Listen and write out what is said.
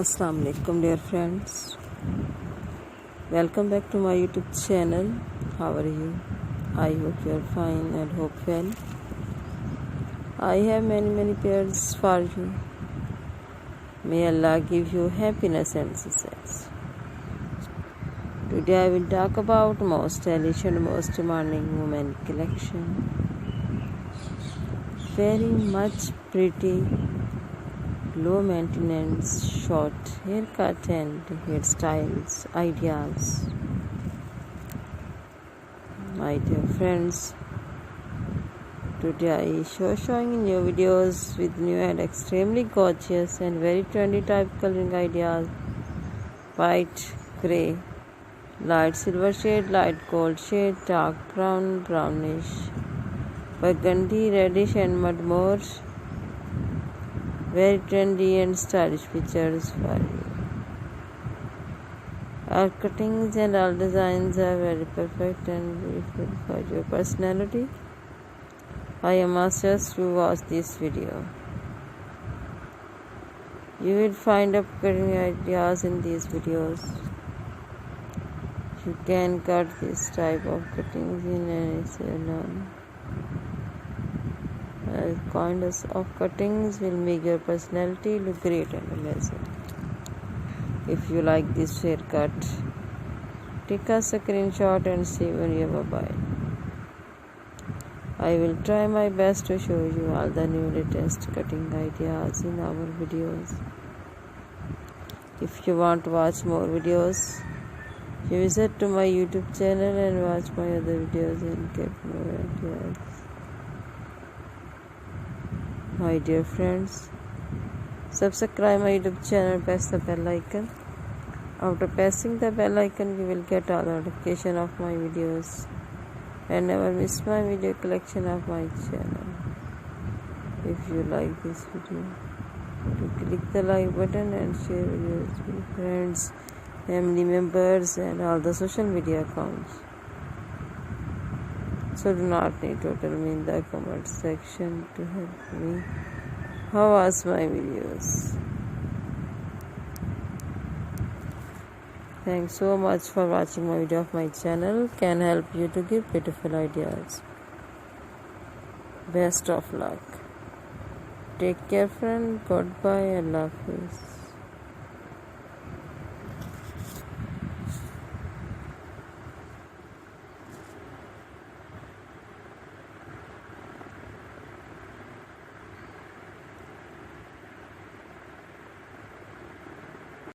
Assalamu alaikum dear friends. Welcome back to my YouTube channel. How are you? I hope you are fine and hope well. I have many prayers for you. May Allah give you happiness and success. Today I will talk about most stylish and most demanding women collection. Very much pretty, low maintenance, short haircut and hairstyles ideas. My dear friends, today I showing new videos with new and extremely gorgeous and very trendy type coloring ideas. White, grey, light silver shade, light gold shade, dark brown, brownish, burgundy, reddish and mud more. Very trendy and stylish pictures for you. Our cuttings and all designs are very perfect and beautiful for your personality. I am asked us to watch this video. You will find upcoming ideas in these videos. You can cut this type of cuttings in any salon. Kinds of cuttings will make your personality look great and amazing. If you like this haircut, take a screenshot and save on your mobile. I will try my best to show you all the new latest cutting ideas in our videos. If you want to watch more videos, you visit to my YouTube channel and watch my other videos and get more ideas. My dear friends, subscribe my YouTube channel, press the bell icon. After pressing the bell icon, you will get all the notification of my videos and never miss my video collection of my channel. If you like this video, click the like button and share videos with friends, family members and all the social media accounts. So do not need to tell me in the comment section to help me. How was my videos? Thanks so much for watching my video of my channel. Can help you to give beautiful ideas. Best of luck. Take care friend. Goodbye. Allah Hafiz.